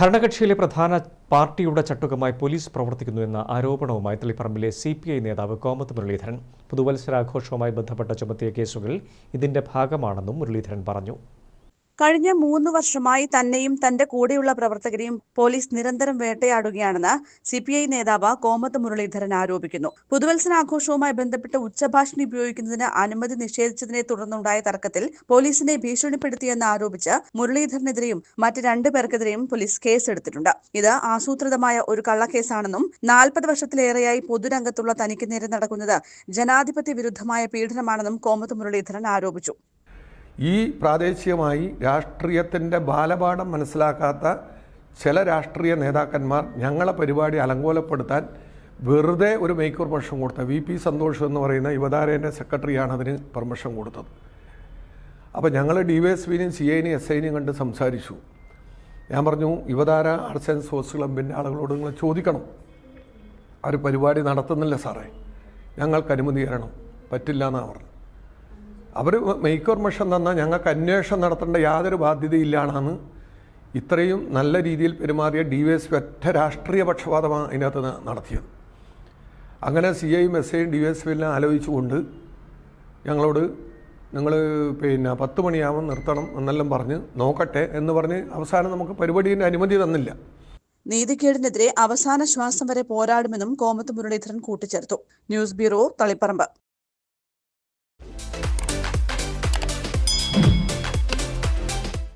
ഭരണകക്ഷിയിലെ പ്രധാന പാർട്ടിയുടെ ചട്ടുകമായി പോലീസ് പ്രവർത്തിക്കുന്നുവെന്ന ആരോപണവുമായി തളിപ്പറമ്പിലെ CPI നേതാവ് കോമത്ത് മുരളീധരൻ പുതുവത്സരാഘോഷവുമായി ബന്ധപ്പെട്ട ചുമത്തിയ കേസുകൾ ഇതിന്റെ ഭാഗമാണെന്നും മുരളീധരൻ പറഞ്ഞു. കഴിഞ്ഞ 3 വർഷമായി തന്നെയും തന്റെ കൂടെയുള്ള പ്രവർത്തകരെയും പോലീസ് നിരന്തരം വേട്ടയാടുകയാണെന്ന് CPI നേതാവ് കോമത്ത് മുരളീധരൻ ആരോപിക്കുന്നു. പുതുവത്സരാഘോഷവുമായി ബന്ധപ്പെട്ട് ഉച്ചഭാഷിണി ഉപയോഗിക്കുന്നതിന് അനുമതി നിഷേധിച്ചതിനെ തുടർന്നുണ്ടായ തർക്കത്തിൽ പോലീസിനെ ഭീഷണിപ്പെടുത്തിയെന്ന് ആരോപിച്ച് മുരളീധരനെതിരെയും മറ്റ് 2 പേർക്കെതിരെയും പോലീസ് കേസെടുത്തിട്ടുണ്ട്. ഇത് ആസൂത്രിതമായ ഒരു കള്ളക്കേസാണെന്നും 40 വർഷത്തിലേറെയായി പൊതുരംഗത്തുള്ള തനിക്ക് നേരെ നടക്കുന്നത് ജനാധിപത്യ വിരുദ്ധമായ പീഡനമാണെന്നും കോമത്ത് മുരളീധരൻ ആരോപിച്ചു. ഈ പ്രാദേശികമായി രാഷ്ട്രീയത്തിൻ്റെ ബാലപാഠം മനസ്സിലാക്കാത്ത ചില രാഷ്ട്രീയ നേതാക്കന്മാർ ഞങ്ങളെ പരിപാടി അലങ്കോലപ്പെടുത്താൻ വെറുതെ ഒരു മേക്ക് പെർമിഷൻ കൊടുത്ത VP സന്തോഷ് എന്ന് പറയുന്ന യുവതാരേൻ്റെ സെക്രട്ടറിയാണ് അതിന് പെർമിഷൻ കൊടുത്തത്. അപ്പോൾ ഞങ്ങൾ DYSPനെയും CIനെയും SIനെയും കണ്ട് സംസാരിച്ചു. ഞാൻ പറഞ്ഞു, യുവതാര ആർട്സ് ആൻഡ് സ്പോർട്സ് ക്ലബിൻ്റെ ആളുകളോട് നിങ്ങൾ ചോദിക്കണം, അവർ പരിപാടി നടത്തുന്നില്ല സാറേ, ഞങ്ങൾക്ക് അനുമതി തരണം, പറ്റില്ല എന്നാണ് പറഞ്ഞത്. അവർ മേക്ക് പെർമിഷൻ തന്നാൽ ഞങ്ങൾക്ക് അന്വേഷണം നടത്തേണ്ട യാതൊരു ബാധ്യതയില്ലാണെന്ന് ഇത്രയും നല്ല രീതിയിൽ പെരുമാറിയ DYSP ഒറ്റ രാഷ്ട്രീയ പക്ഷപാതമാണ് അതിനകത്ത് നടത്തിയത്. അങ്ങനെ CIയും SIയും DYSPയെല്ലാം ആലോചിച്ചുകൊണ്ട് ഞങ്ങളോട് നിങ്ങൾ 10 മണിയാവുമ്പോൾ നിർത്തണം എന്നെല്ലാം പറഞ്ഞ് നോക്കട്ടെ എന്ന് പറഞ്ഞ് അവസാനം നമുക്ക് പരിപാടിയുടെ അനുമതി തന്നില്ല. നീതിക്കേടിനെതിരെ അവസാന ശ്വാസം വരെ പോരാടുമെന്നും കോമത്ത് മുരളീധരൻ കൂട്ടിച്ചേർത്തു. News bureau, Taliparamba.